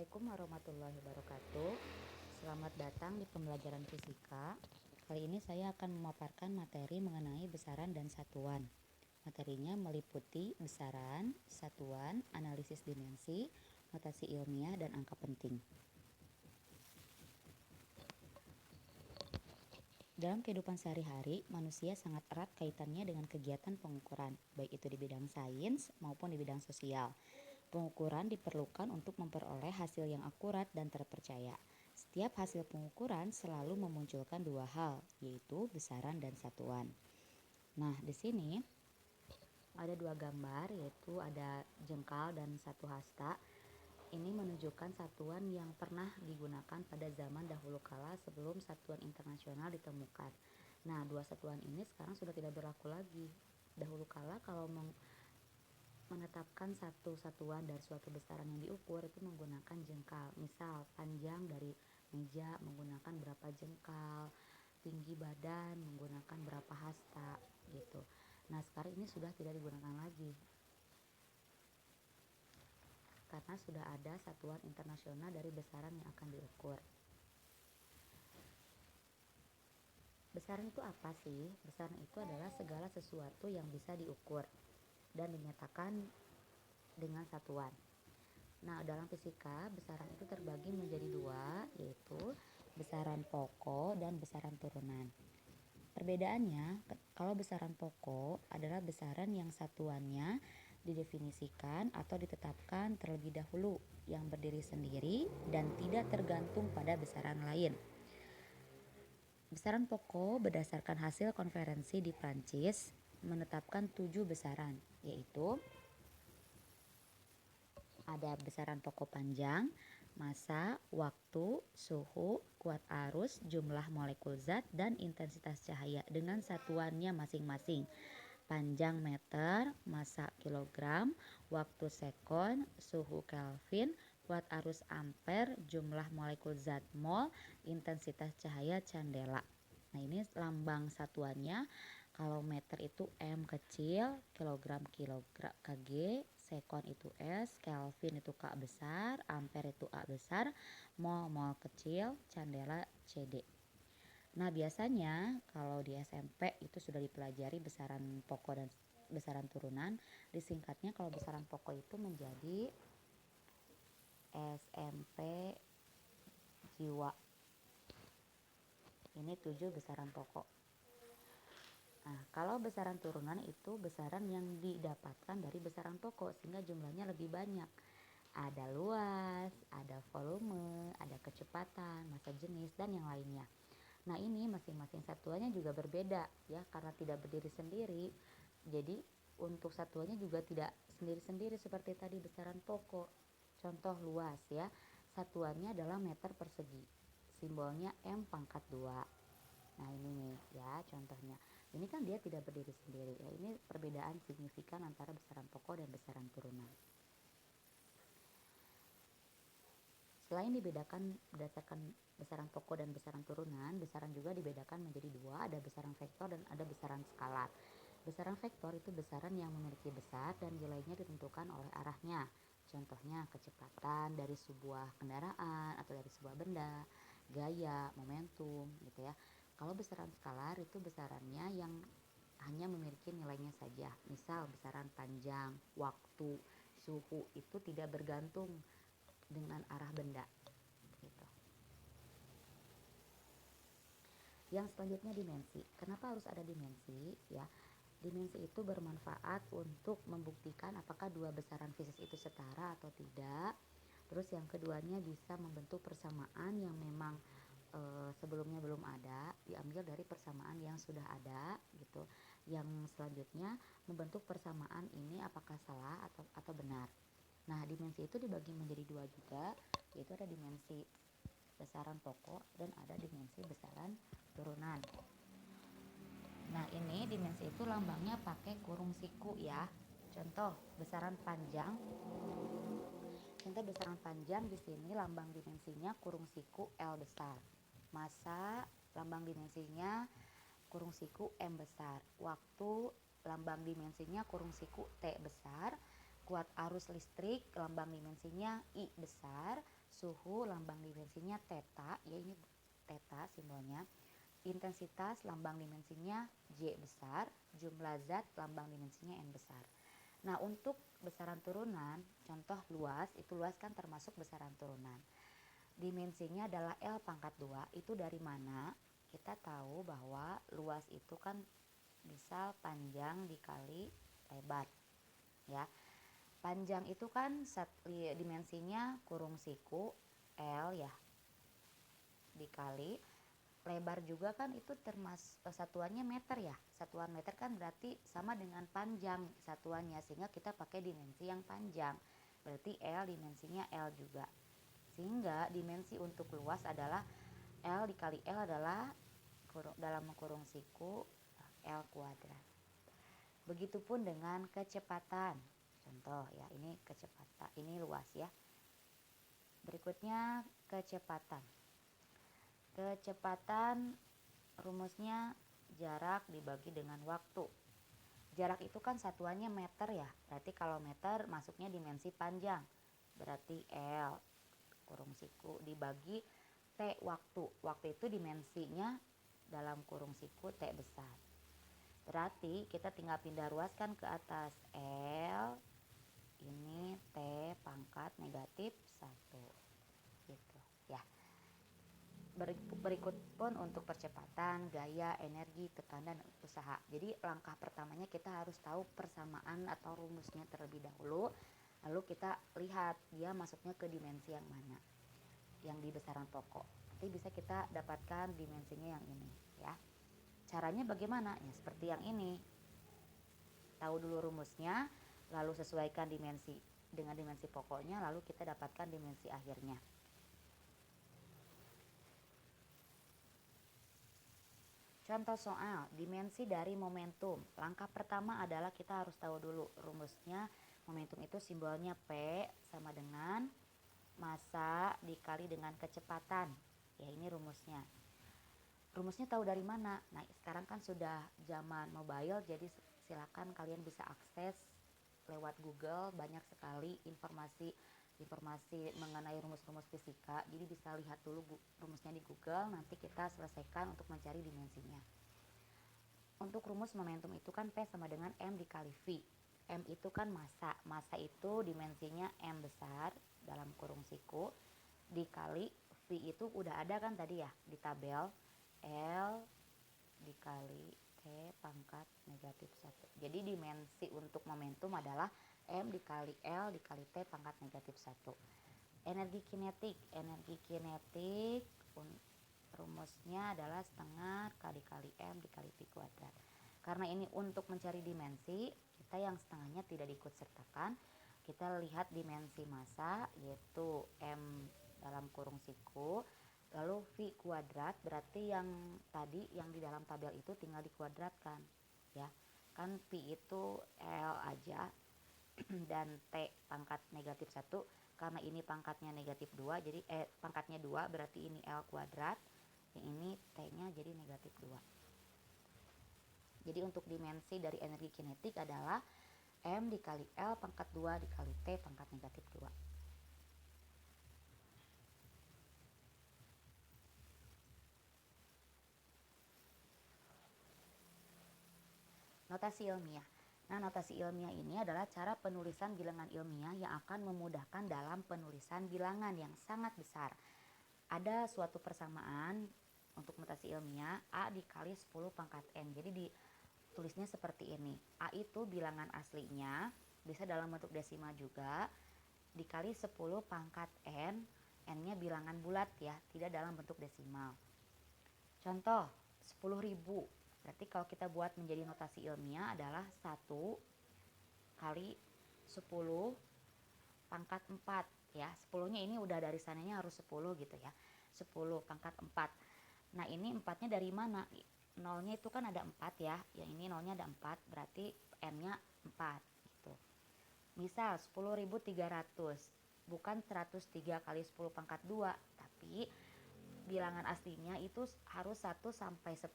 Assalamualaikum warahmatullahi wabarakatuh. Selamat datang di pembelajaran fisika. Kali ini saya akan memaparkan materi mengenai besaran dan satuan. Materinya meliputi besaran, satuan, analisis dimensi, notasi ilmiah, dan angka penting. Dalam kehidupan sehari-hari, manusia sangat erat kaitannya dengan kegiatan pengukuran, baik itu di bidang sains maupun di bidang sosial. Pengukuran diperlukan untuk memperoleh hasil yang akurat dan terpercaya. Setiap hasil pengukuran selalu memunculkan dua hal, yaitu besaran dan satuan. Nah, di sini ada dua gambar, yaitu ada jengkal dan satu hasta. Ini menunjukkan satuan yang pernah digunakan pada zaman dahulu kala sebelum satuan internasional ditemukan. Nah, dua satuan ini sekarang sudah tidak berlaku lagi. Dahulu kala kalau menetapkan satu satuan dari suatu besaran yang diukur itu menggunakan jengkal. Misal panjang dari meja menggunakan berapa jengkal, tinggi badan menggunakan berapa hasta gitu. Nah, sekarang ini sudah tidak digunakan lagi karena sudah ada satuan internasional dari besaran yang akan diukur. Besaran itu apa sih? Besaran itu adalah segala sesuatu yang bisa diukur dan dinyatakan dengan satuan. Nah, dalam fisika, besaran itu terbagi menjadi dua, yaitu besaran pokok dan besaran turunan. Perbedaannya, kalau besaran pokok adalah besaran yang satuannya didefinisikan atau ditetapkan terlebih dahulu, yang berdiri sendiri dan tidak tergantung pada besaran lain. Besaran pokok berdasarkan hasil konferensi di Prancis menetapkan 7 besaran, yaitu ada besaran pokok panjang, massa, waktu, suhu, kuat arus, jumlah molekul zat, dan intensitas cahaya dengan satuannya masing-masing. Panjang meter, massa kilogram, waktu sekon, suhu Kelvin, kuat arus ampere, jumlah molekul zat mol, intensitas cahaya candela. Nah, ini lambang satuannya. Kalau meter itu M kecil, kilogram kg, sekon itu S, Kelvin itu K besar, ampere itu A besar, mol kecil, candela CD. Nah, biasanya kalau di SMP itu sudah dipelajari besaran pokok dan besaran turunan. Disingkatnya kalau besaran pokok itu menjadi SMP jiwa. Ini 7 besaran pokok. Nah, kalau besaran turunan itu besaran yang didapatkan dari besaran pokok sehingga jumlahnya lebih banyak. Ada luas, ada volume, ada kecepatan, massa jenis, dan yang lainnya. Nah, ini masing-masing satuannya juga berbeda ya, karena tidak berdiri sendiri. Jadi untuk satuannya juga tidak sendiri-sendiri seperti tadi besaran pokok. Contoh luas ya, satuannya adalah meter persegi. Simbolnya M pangkat 2. Nah, ini nih ya contohnya. Ini kan dia tidak berdiri sendiri ya. Ini perbedaan signifikan antara besaran pokok dan besaran turunan. Selain dibedakan berdasarkan besaran pokok dan besaran turunan, besaran juga dibedakan menjadi dua, ada besaran vektor dan ada besaran skalar. Besaran vektor itu besaran yang memiliki besar dan nilainya ditentukan oleh arahnya. Contohnya kecepatan dari sebuah kendaraan atau dari sebuah benda, gaya, momentum gitu ya. Kalau besaran skalar itu besarannya yang hanya memiliki nilainya saja. Misal besaran panjang, waktu, suhu itu tidak bergantung dengan arah benda gitu. Yang selanjutnya dimensi. Kenapa harus ada dimensi ya? Dimensi itu bermanfaat untuk membuktikan apakah dua besaran fisik itu setara atau tidak. Terus yang keduanya bisa membentuk persamaan yang memang sebelumnya belum ada, diambil dari persamaan yang sudah ada gitu. Yang selanjutnya membentuk persamaan ini apakah salah atau benar. Nah, dimensi itu dibagi menjadi dua juga, yaitu ada dimensi besaran pokok dan ada dimensi besaran turunan. Nah, ini dimensi itu lambangnya pakai kurung siku ya. Contoh besaran panjang. Contoh besaran panjang di sini lambang dimensinya kurung siku L besar. Massa lambang dimensinya kurung siku M besar. Waktu lambang dimensinya kurung siku T besar. Kuat arus listrik lambang dimensinya I besar. suhu lambang dimensinya theta, ya ini theta simbolnya. Intensitas lambang dimensinya J besar, jumlah zat lambang dimensinya N besar. Nah, untuk besaran turunan, contoh luas, itu luas kan termasuk besaran turunan. Dimensinya adalah L pangkat 2, itu dari mana? Kita tahu bahwa luas itu kan bisa panjang dikali lebar, ya. Panjang itu kan dimensinya kurung siku L ya, dikali lebar juga kan itu termasuk satuannya meter ya. Satuan meter kan berarti sama dengan panjang satuannya, sehingga kita pakai dimensi yang panjang. Berarti L dimensinya L juga. Sehingga dimensi untuk luas adalah L dikali L adalah dalam kurung siku L kuadrat. Begitupun dengan kecepatan. Contoh ya, ini kecepatan, ini luas ya. Berikutnya kecepatan. Kecepatan rumusnya jarak dibagi dengan waktu. Jarak itu kan satuannya meter ya. Berarti kalau meter masuknya dimensi panjang. Berarti L kurung siku dibagi T waktu. Waktu itu dimensinya dalam kurung siku T besar. Berarti kita tinggal pindah ruaskan ke atas. L ini T pangkat negatif 1 gitu ya. Berikut pun untuk percepatan, gaya, energi, tekanan, dan usaha. Jadi langkah pertamanya kita harus tahu persamaan atau rumusnya terlebih dahulu. Lalu kita lihat dia masuknya ke dimensi yang mana, yang di besaran pokok. Nanti bisa kita dapatkan dimensinya yang ini ya. Caranya bagaimana? Ya seperti yang ini. Tahu dulu rumusnya, lalu sesuaikan dimensi dengan dimensi pokoknya, lalu kita dapatkan dimensi akhirnya. Contoh soal, dimensi dari momentum. Langkah pertama adalah kita harus tahu dulu rumusnya. Momentum itu simbolnya P sama dengan massa dikali dengan kecepatan. Ya, ini rumusnya. Rumusnya tahu dari mana? Nah, sekarang kan sudah zaman mobile, jadi silakan kalian bisa akses lewat Google, banyak sekali informasi mengenai rumus-rumus fisika. Jadi bisa lihat dulu rumusnya di Google, nanti kita selesaikan untuk mencari dimensinya. Untuk rumus momentum itu kan P sama dengan M dikali V. M itu kan massa. Massa itu dimensinya M besar dalam kurung siku dikali V itu udah ada kan tadi ya di tabel, L dikali T pangkat negatif 1. Jadi dimensi untuk momentum adalah M dikali L dikali T pangkat negatif 1. Energi kinetik rumusnya adalah setengah kali M dikali V kuadrat. Karena ini untuk mencari dimensi, kita yang setengahnya tidak diikut sertakan. Kita lihat dimensi massa yaitu M dalam kurung siku, lalu V kuadrat, berarti yang tadi yang di dalam tabel itu tinggal dikuadratkan ya. Kan V itu L aja dan T pangkat negatif 1, karena ini pangkatnya negatif 2, jadi pangkatnya 2 berarti ini L kuadrat, yang ini T-nya jadi negatif 2. Jadi untuk dimensi dari energi kinetik adalah M dikali L pangkat 2 dikali T pangkat negatif 2. Notasi ilmiah. Nah, notasi ilmiah ini adalah cara penulisan bilangan ilmiah yang akan memudahkan dalam penulisan bilangan yang sangat besar. Ada suatu persamaan untuk notasi ilmiah, A dikali 10 pangkat N. Jadi ditulisnya seperti ini. A itu bilangan aslinya, bisa dalam bentuk desimal juga, dikali 10 pangkat N. N-nya bilangan bulat ya, tidak dalam bentuk desimal. Contoh, 10.000. Berarti kalau kita buat menjadi notasi ilmiah adalah 1 kali 10 pangkat 4 ya. 10-nya ini udah dari sananya harus 10 gitu ya. 10 pangkat 4. Nah, ini 4-nya dari mana? Nolnya itu kan ada 4 ya. Yang ini nolnya ada 4, berarti N-nya 4 gitu. Misal 10.300. Bukan 103 kali 10 pangkat 2, tapi bilangan aslinya itu harus 1 sampai 10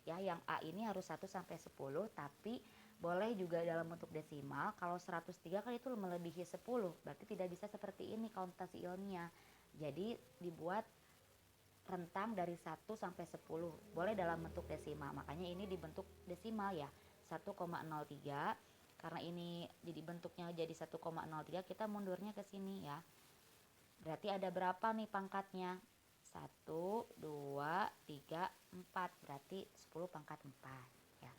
ya. Yang A ini harus 1 sampai 10, tapi boleh juga dalam bentuk desimal. Kalau 103 kan itu melebihi 10, berarti tidak bisa seperti ini notasi ilmiah. Jadi dibuat rentang dari 1 sampai 10. Boleh dalam bentuk desimal. Makanya ini dibentuk desimal ya. 1,03. Karena ini jadi bentuknya jadi 1,03, kita mundurnya ke sini ya. Berarti ada berapa nih pangkatnya? 1, 2, 3, 4. Berarti 10 pangkat 4 ya.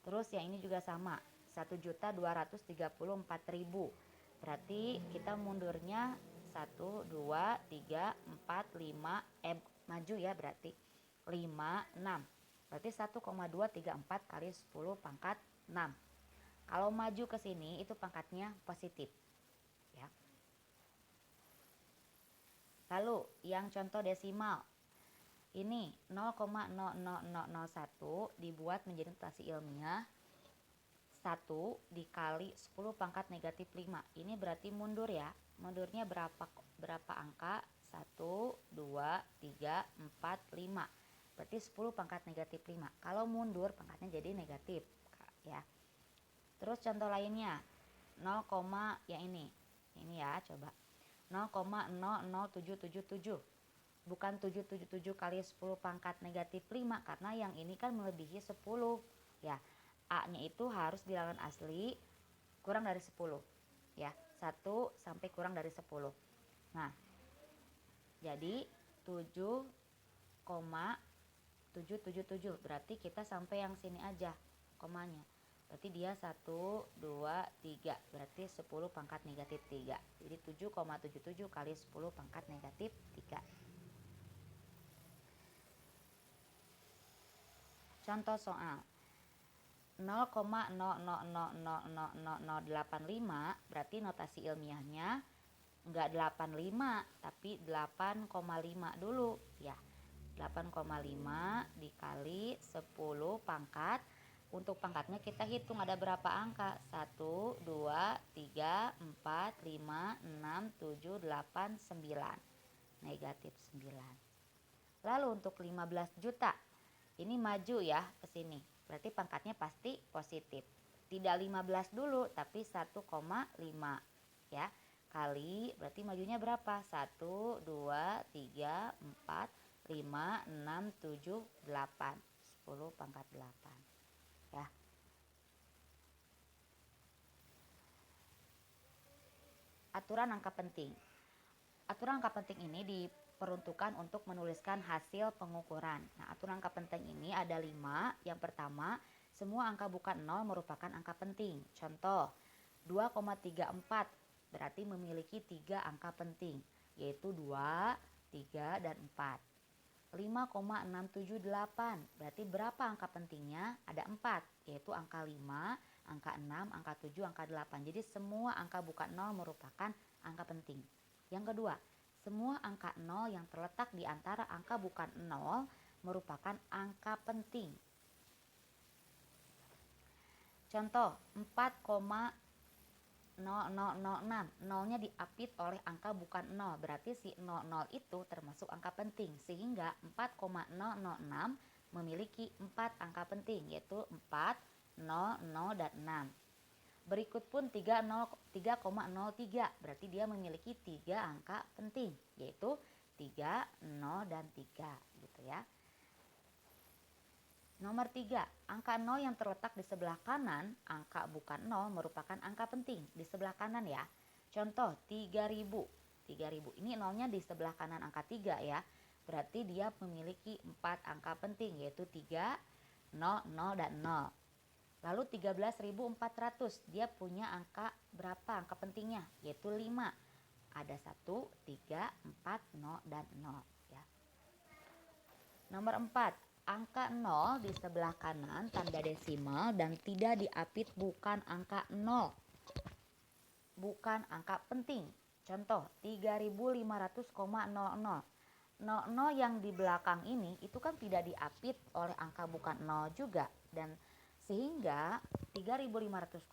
Terus yang ini juga sama. 1.234.000. Berarti kita mundurnya 1, 2, 3, 4, 5, maju ya berarti 5, 6. Berarti 1,234 kali 10 pangkat 6. Kalau maju ke sini itu pangkatnya positif ya. Lalu yang contoh desimal ini 0,00001 dibuat menjadi notasi ilmiah 1 dikali 10 pangkat negatif 5. Ini berarti mundur ya. Mundurnya berapa angka? 1, 2, 3, 4, 5. Berarti 10 pangkat negatif 5. Kalau mundur pangkatnya jadi negatif ya. Terus contoh lainnya 0, yang ini ya, coba 0,00777. Bukan 777 kali 10 pangkat negatif 5 karena yang ini kan melebihi 10 ya. A nya itu harus bilangan asli kurang dari 10 ya. 1 sampai kurang dari 10. Nah jadi 7,777. Berarti kita sampai yang sini aja komanya. Berarti dia 1, 2, 3. Berarti 10 pangkat negatif 3. Jadi 7,77 kali 10 pangkat negatif 3. Contoh soal 0,00000085 berarti notasi ilmiahnya enggak 85 tapi 8,5 dulu ya. 8,5 dikali 10 pangkat. Untuk pangkatnya kita hitung ada berapa angka. 1, 2, 3, 4, 5, 6, 7, 8, 9. Negatif 9. Lalu untuk 15 juta. Ini maju ya ke sini. Berarti pangkatnya pasti positif. Tidak 15 dulu tapi 1,5 ya. Kali berarti majunya berapa? 1, 2, 3, 4, 5, 6, 7, 8. 10 pangkat 8 ya. Aturan angka penting. Aturan angka penting ini diperuntukkan untuk menuliskan hasil pengukuran. Nah, aturan angka penting ini ada 5. Yang pertama, semua angka bukan 0 merupakan angka penting. Contoh, 2,34 berarti memiliki 3 angka penting, yaitu 2, 3, dan 4. 5,678 berarti berapa angka pentingnya? Ada 4, yaitu angka 5, angka 6, angka 7, angka 8. Jadi semua angka bukan 0 merupakan angka penting. Yang kedua, semua angka 0 yang terletak di antara angka bukan 0 merupakan angka penting. Contoh 4,0006, nolnya diapit oleh angka bukan 0, berarti si 00 itu termasuk angka penting, sehingga 4,006 memiliki 4 angka penting, yaitu 4, 0, 0, dan 6. Berikut pun 3,03 berarti dia memiliki 3 angka penting, yaitu 3, 0, dan 3 gitu ya. Nomor 3, angka 0 yang terletak di sebelah kanan, angka bukan 0 merupakan angka penting di sebelah kanan ya. Contoh 3000. 3000 ini nolnya di sebelah kanan angka 3 ya. Berarti dia memiliki 4 angka penting, yaitu 3, 0, 0, dan 0. Lalu 13.400, dia punya angka berapa angka pentingnya? Yaitu 5. Ada 1, 3, 4, 0, dan 0 ya. Nomor 4, angka 0 di sebelah kanan tanda desimal dan tidak diapit bukan angka 0. Bukan angka penting. Contoh 3.500,00. 00 yang di belakang ini itu kan tidak diapit oleh angka bukan 0 juga, dan sehingga 3.500,00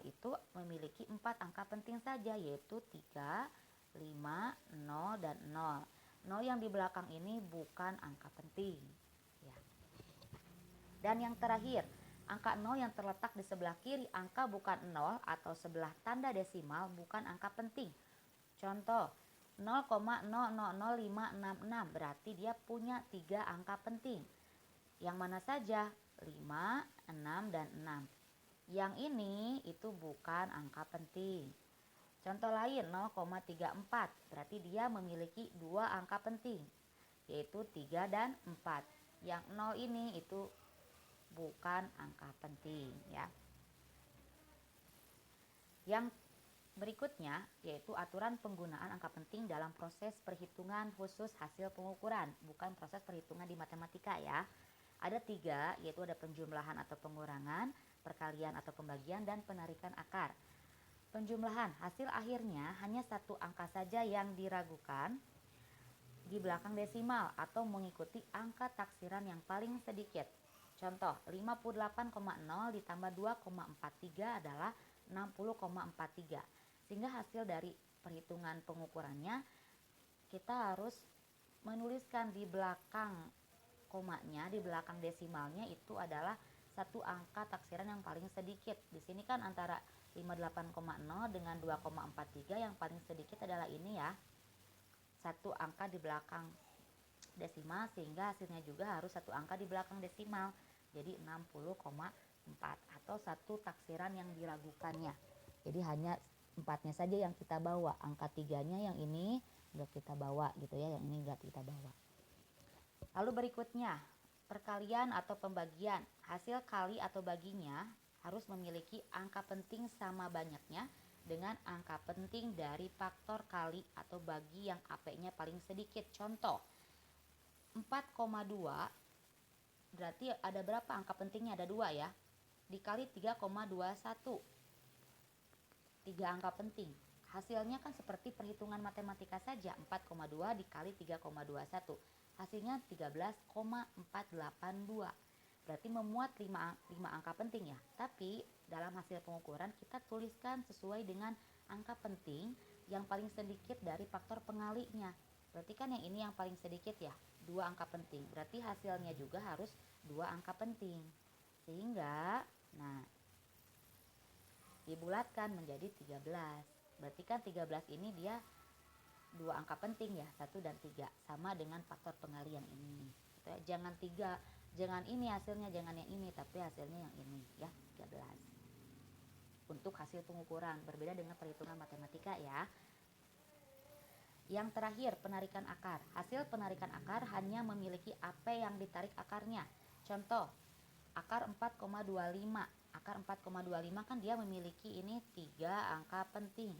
itu memiliki 4 angka penting saja, yaitu 3, 5, 0, dan 0. 0 yang di belakang ini bukan angka penting ya. Dan yang terakhir, angka 0 yang terletak di sebelah kiri angka bukan 0 atau sebelah tanda desimal bukan angka penting. Contoh 0,000566, berarti dia punya 3 angka penting. Yang mana saja? 5, 6, dan 6. Yang ini itu bukan angka penting. Contoh lain 0,34, berarti dia memiliki 2 angka penting, yaitu 3 dan 4. Yang 0 ini itu bukan angka penting ya. Yang berikutnya yaitu aturan penggunaan angka penting dalam proses perhitungan khusus hasil pengukuran, bukan proses perhitungan di matematika ya. Ada 3, yaitu ada penjumlahan atau pengurangan, perkalian atau pembagian, dan penarikan akar. Penjumlahan, hasil akhirnya hanya 1 angka saja yang diragukan di belakang desimal atau mengikuti angka taksiran yang paling sedikit. Contoh, 58,0 ditambah 2,43 adalah 60,43. Sehingga hasil dari perhitungan pengukurannya kita harus menuliskan di belakang komanya, di belakang desimalnya itu adalah 1 angka taksiran yang paling sedikit. Di sini kan antara 58,0 dengan 2,43 yang paling sedikit adalah ini ya. 1 angka di belakang desimal, sehingga hasilnya juga harus 1 angka di belakang desimal. Jadi 60,4 atau 1 taksiran yang diragukannya. Jadi hanya 4-nya saja yang kita bawa, angka 3-nya yang ini enggak kita bawa gitu ya, yang ini enggak kita bawa. Lalu berikutnya, perkalian atau pembagian. Hasil kali atau baginya harus memiliki angka penting sama banyaknya dengan angka penting dari faktor kali atau bagi yang AP-nya paling sedikit. Contoh, 4,2 berarti ada berapa angka pentingnya? Ada 2 ya. Dikali 3,21. 3 angka penting. Hasilnya kan seperti perhitungan matematika saja, 4,2 dikali 3,21. Hasilnya 13,482. Berarti memuat 5 angka penting ya. Tapi dalam hasil pengukuran kita tuliskan sesuai dengan angka penting yang paling sedikit dari faktor pengalinya. Berarti kan yang ini yang paling sedikit ya, 2 angka penting. Berarti hasilnya juga harus 2 angka penting. Sehingga dibulatkan menjadi 13. Berarti kan 13 ini dia 2 angka penting ya, 1 dan 3, sama dengan faktor pengalian ini. Gitu ya. Jangan ini hasilnya, jangan yang ini, tapi hasilnya yang ini ya, 13. Untuk hasil pengukuran, berbeda dengan perhitungan matematika ya. Yang terakhir, penarikan akar. Hasil penarikan akar hanya memiliki AP yang ditarik akarnya. Contoh, akar 4,25. Akar 4,25 kan dia memiliki ini 3 angka penting.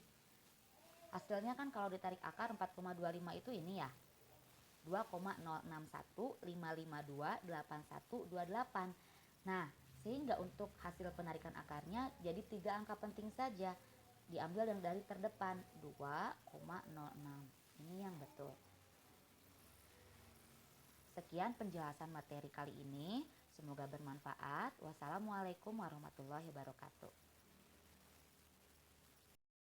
Hasilnya kan kalau ditarik akar 4,25 itu ini ya, 2,061, 552, 8128. Nah, sehingga untuk hasil penarikan akarnya jadi 3 angka penting saja. Diambil yang dari terdepan, 2,06. Ini yang betul. Sekian penjelasan materi kali ini. Semoga bermanfaat. Wassalamualaikum warahmatullahi wabarakatuh.